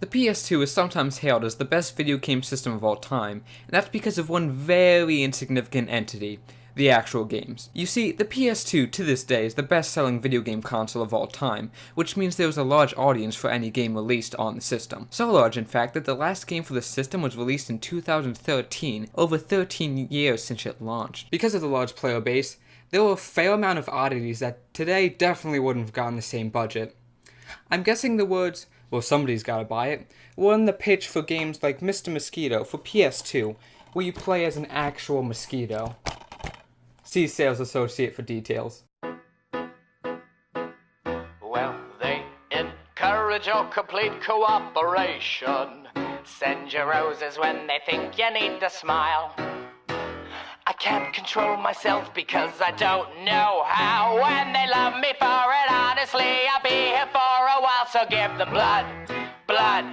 The PS2 is sometimes hailed as the best video game system of all time, and that's because of one very insignificant entity: the actual games. You see, the PS2 to this day is the best-selling video game console of all time, which means there was a large audience for any game released on the system. So large, in fact, that the last game for the system was released in 2013, over 13 years since it launched. Because of the large player base, there were a fair amount of oddities that today definitely wouldn't have gotten the same budget. I'm guessing the words, "well, somebody's gotta buy it," were in the pitch for games like Mr. Mosquito for PS2, where you play as an actual mosquito. See sales associate for details. Well, they encourage your complete cooperation. Send your roses when they think you need to smile. I can't control myself because I don't know how. When they love me for it, honestly, I'll be here for a while. So give them blood,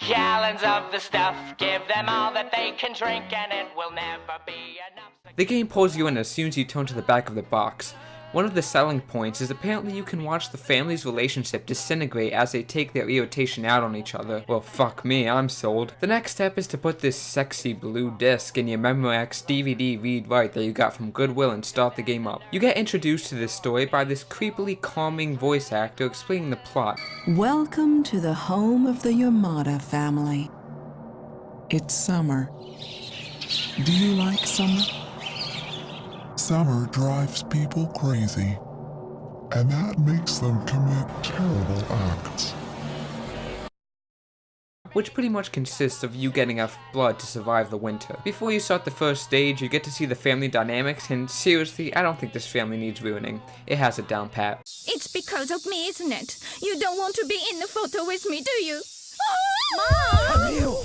gallons of the stuff. Give them all that they can drink and it will never be enough. The game pulls you in as soon as you turn to the back of the box. One of the selling points is apparently you can watch the family's relationship disintegrate as they take their irritation out on each other. Well, fuck me, I'm sold. The next step is to put this sexy blue disc in your Memorex DVD read-write that you got from Goodwill and start the game up. You get introduced to this story by this creepily calming voice actor explaining the plot. Welcome to the home of the Yamada family. It's summer. Do you like summer? Summer drives people crazy, and that makes them commit terrible acts. Which pretty much consists of you getting enough blood to survive the winter. Before you start the first stage, you get to see the family dynamics, and seriously, I don't think this family needs ruining. It has it down pat. It's because of me, isn't it? You don't want to be in the photo with me, do you? Mom!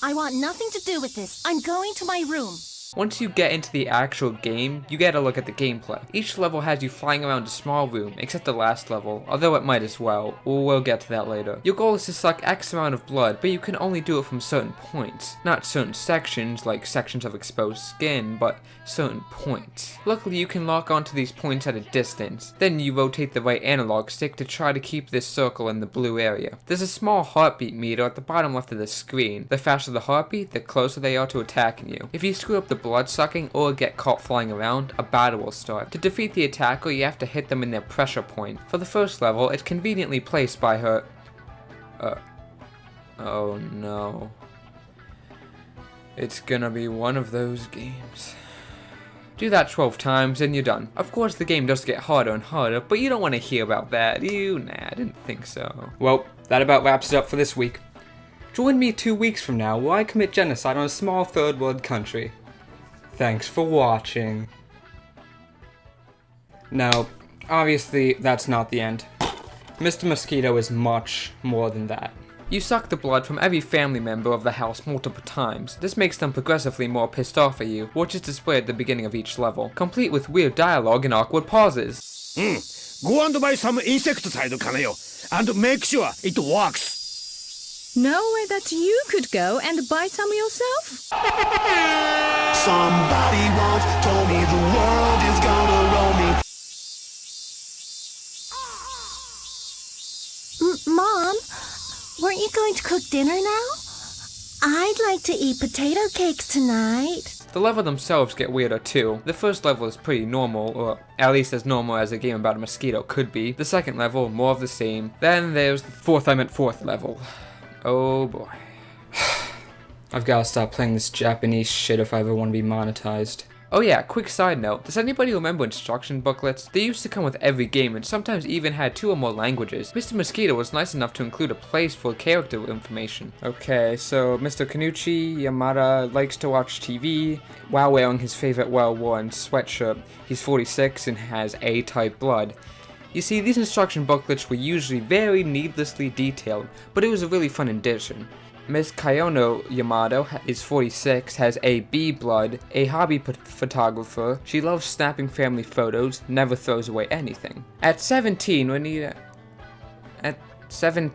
I want nothing to do with this. I'm going to my room. Once you get into the actual game, you get a look at the gameplay. Each level has you flying around a small room, except the last level, although it might as well. We'll get to that later. Your goal is to suck X amount of blood, but you can only do it from certain points. Not certain sections, like sections of exposed skin, but certain points. Luckily, you can lock onto these points at a distance. Then you rotate the right analog stick to try to keep this circle in the blue area. There's a small heartbeat meter at the bottom left of the screen. The faster the heartbeat, the closer they are to attacking you. If you screw up the blood sucking or get caught flying around, a battle will start. To defeat the attacker, you have to hit them in their pressure point. For the first level, it's conveniently placed by her... oh no. It's gonna be one of those games. Do that 12 times and you're done. Of course the game does get harder and harder, but you don't want to hear about that, do you? Nah, I didn't think so. Well, that about wraps it up for this week. Join me 2 weeks from now where I commit genocide on a small third world country. Thanks for watching. Now, obviously, that's not the end. Mr. Mosquito is much more than that. You suck the blood from every family member of the house multiple times. This makes them progressively more pissed off at you, which is displayed at the beginning of each level, complete with weird dialogue and awkward pauses. Go and buy some insecticide, Kaneo, and make sure it works. Nowhere that you could go and buy some yourself? Somebody once told me the world is gonna roll me. Mom, weren't you going to cook dinner now? I'd like to eat potato cakes tonight. The levels themselves get weirder too. The first level is pretty normal, or at least as normal as a game about a mosquito could be. The second level, more of the same. Then there's the fourth level. Oh boy. I've gotta stop playing this Japanese shit if I ever want to be monetized. Oh yeah, quick side note, does anybody remember instruction booklets? They used to come with every game and sometimes even had 2 or more languages. Mr. Mosquito was nice enough to include a place for character information. Okay, so Mr. Kanuchi Yamada likes to watch TV while wearing his favorite well-worn sweatshirt. He's 46 and has A-type blood. You see, these instruction booklets were usually very needlessly detailed, but it was a really fun addition. Miss Kayono Yamada is 46, has AB blood, a hobby photographer. She loves snapping family photos, never throws away anything. At 17, when he... At 17...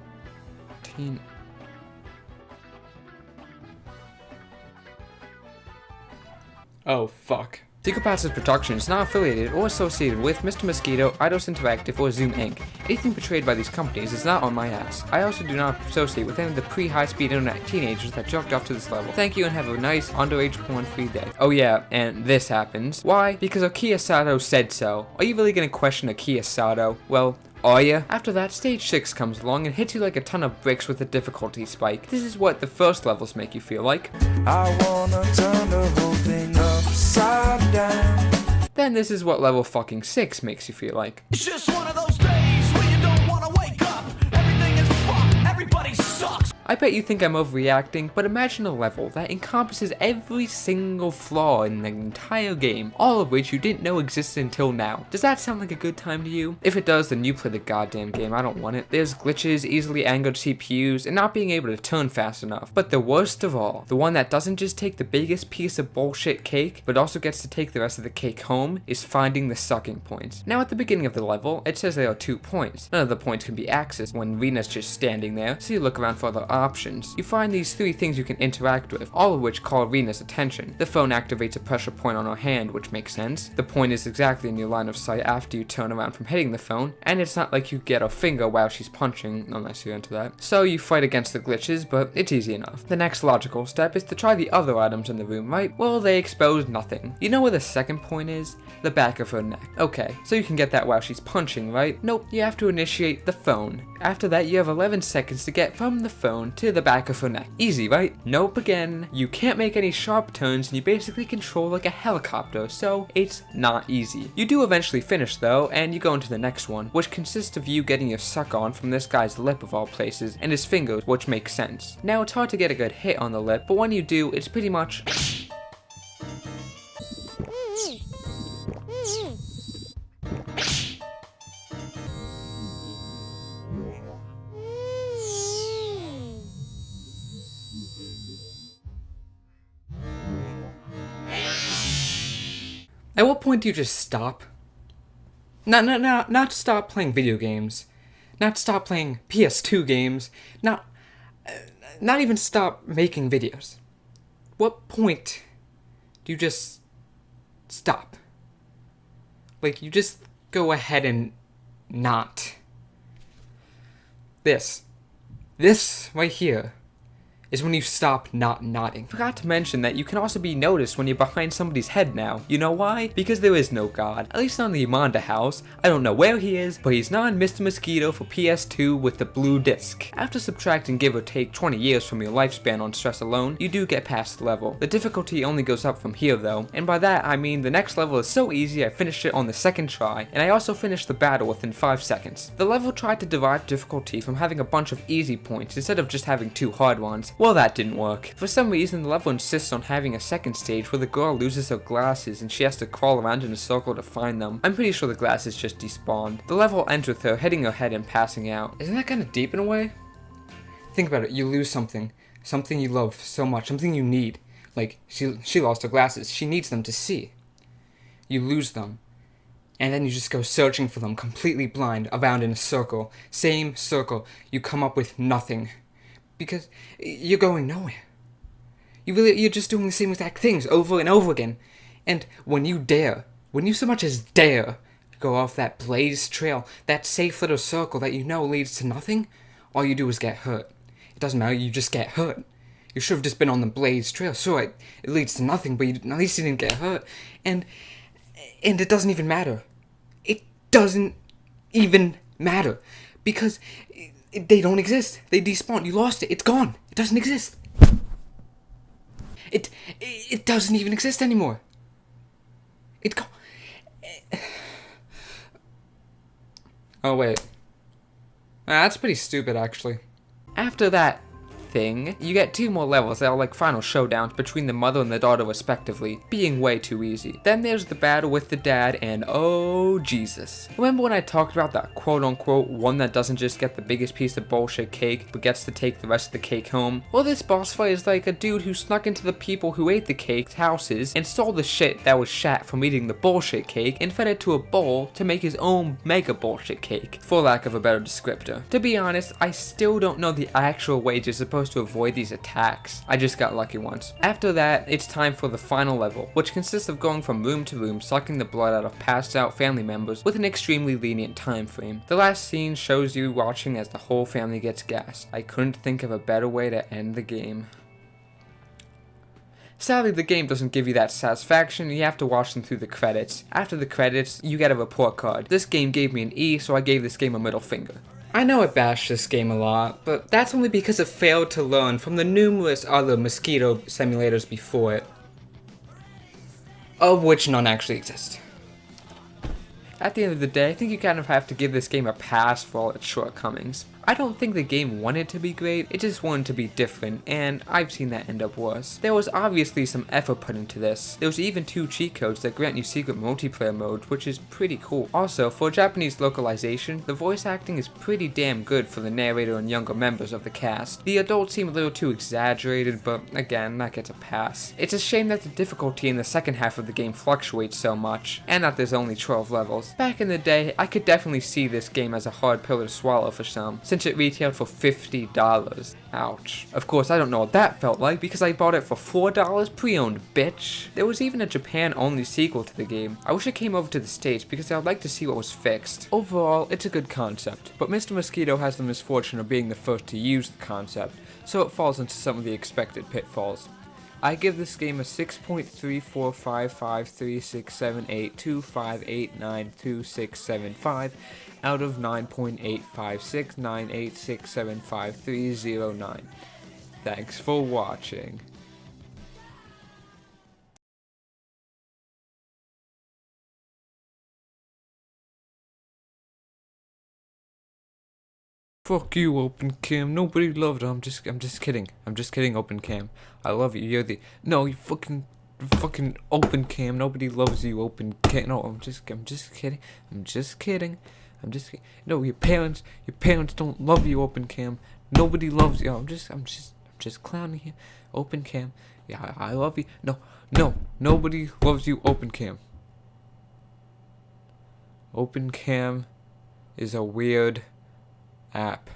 Oh, fuck. Secret production is not affiliated or associated with Mr. Mosquito, Eidos Interactive, or Zoom Inc. Anything portrayed by these companies is not on my ass. I also do not associate with any of the pre-high-speed internet teenagers that jerked off to this level. Thank you and have a nice underage porn-free day. Oh yeah, and this happens. Why? Because Akiya Sato said so. Are you really gonna question Akiya Sato? Well, are ya? After that, stage 6 comes along and hits you like a ton of bricks with a difficulty spike. This is what the first levels make you feel like. I wanna turn the whole thing upside down. Then this is what level fucking 6 makes you feel like. It's just one of those days where you don't wanna wake up. Everything is fucked, everybody sucks. I bet you think I'm overreacting, but imagine a level that encompasses every single flaw in the entire game, all of which you didn't know existed until now. Does that sound like a good time to you? If it does, then you play the goddamn game, I don't want it. There's glitches, easily angered CPUs, and not being able to turn fast enough. But the worst of all, the one that doesn't just take the biggest piece of bullshit cake, but also gets to take the rest of the cake home, is finding the sucking points. Now at the beginning of the level, it says there are 2 points. None of the points can be accessed when Rina's just standing there, so you look around for other options. You find these 3 things you can interact with, all of which call Rina's attention. The phone activates a pressure point on her hand, which makes sense. The point is exactly in your line of sight after you turn around from hitting the phone, and it's not like you get her finger while she's punching, unless you're into that. So you fight against the glitches, but it's easy enough. The next logical step is to try the other items in the room, right? Well, they expose nothing. You know where the second point is? The back of her neck. Okay, so you can get that while she's punching, right? Nope, you have to initiate the phone. After that, you have 11 seconds to get from the phone to the back of her neck. Easy, right? Nope again. You can't make any sharp turns and you basically control like a helicopter, so it's not easy. You do eventually finish though, and you go into the next one, which consists of you getting your suck on from this guy's lip of all places, and his fingers, which makes sense. Now it's hard to get a good hit on the lip, but when you do, it's pretty much... At what point do you just stop? Not stop playing video games. Not stop playing PS2 games. Not even stop making videos. What point do you just stop? Like, you just go ahead and not. This right here is when you stop not nodding. Forgot to mention that you can also be noticed when you're behind somebody's head now. You know why? Because there is no God. At least not in the Yamada house. I don't know where he is, but he's not in Mr. Mosquito for PS2 with the blue disc. After subtracting give or take 20 years from your lifespan on stress alone, you do get past the level. The difficulty only goes up from here though, and by that I mean the next level is so easy I finished it on the second try, and I also finished the battle within 5 seconds. The level tried to derive difficulty from having a bunch of easy points instead of just having 2 hard ones. Well, that didn't work. For some reason, the level insists on having a second stage where the girl loses her glasses and she has to crawl around in a circle to find them. I'm pretty sure the glasses just despawned. The level ends with her hitting her head and passing out. Isn't that kind of deep in a way? Think about it, you lose something you love so much, something you need. Like, she lost her glasses, she needs them to see. You lose them. And then you just go searching for them, completely blind, around in a circle. Same circle. You come up with nothing. Because you're going nowhere. You're just doing the same exact things over and over again. And when you so much as dare go off that blazed trail, that safe little circle that you know leads to nothing, all you do is get hurt. It doesn't matter, you just get hurt. You should have just been on the blazed trail. Sure, it leads to nothing, but at least you didn't get hurt. And it doesn't even matter. It doesn't even matter. Because they don't exist. They despawn. You lost it. It's gone. It doesn't exist. It doesn't even exist anymore. It's gone. Oh, wait. That's pretty stupid, actually. After that thing, you get 2 more levels that are like final showdowns between the mother and the daughter respectively, being way too easy. Then there's the battle with the dad, and oh Jesus. Remember when I talked about that quote-unquote one that doesn't just get the biggest piece of bullshit cake, but gets to take the rest of the cake home? Well, this boss fight is like a dude who snuck into the people who ate the cake's houses and stole the shit that was shat from eating the bullshit cake and fed it to a bowl to make his own mega bullshit cake, for lack of a better descriptor. To be honest, I still don't know the actual way you're supposed supposed to avoid these attacks. I just got lucky once. After that, it's time for the final level, which consists of going from room to room, sucking the blood out of passed out family members with an extremely lenient time frame. The last scene shows you watching as the whole family gets gassed. I couldn't think of a better way to end the game. Sadly, the game doesn't give you that satisfaction, and you have to watch them through the credits. After the credits, you get a report card. This game gave me an E, so I gave this game a middle finger. I know I bashed this game a lot, but that's only because it failed to learn from the numerous other Mosquito simulators before it, of which none actually exist. At the end of the day, I think you kind of have to give this game a pass for all its shortcomings. I don't think the game wanted to be great, it just wanted to be different, and I've seen that end up worse. There was obviously some effort put into this. There was even 2 cheat codes that grant you secret multiplayer modes, which is pretty cool. Also, for Japanese localization, the voice acting is pretty damn good for the narrator and younger members of the cast. The adults seem a little too exaggerated, but again, that gets a pass. It's a shame that the difficulty in the second half of the game fluctuates so much, and that there's only 12 levels. Back in the day, I could definitely see this game as a hard pill to swallow for some, since it retailed for $50. Ouch. Of course, I don't know what that felt like because I bought it for $4 pre-owned, bitch. There was even a Japan-only sequel to the game. I wish it came over to the States because I would like to see what was fixed. Overall, it's a good concept, but Mr. Mosquito has the misfortune of being the first to use the concept, so it falls into some of the expected pitfalls. I give this game a 6.3455367825892675 out of 9.85698675309. Thanks for watching. Fuck you, Open Cam. Nobody loved it. I'm just kidding. I'm just kidding, Open Cam. I love you. You're the no. You fucking Open Cam. Nobody loves you, Open Cam. No, I'm just kidding. I'm just no. Your parents don't love you, Open Cam. Nobody loves you. I'm just clowning here, Open Cam. Yeah, I love you. No. Nobody loves you, Open Cam. Open Cam is a weird app.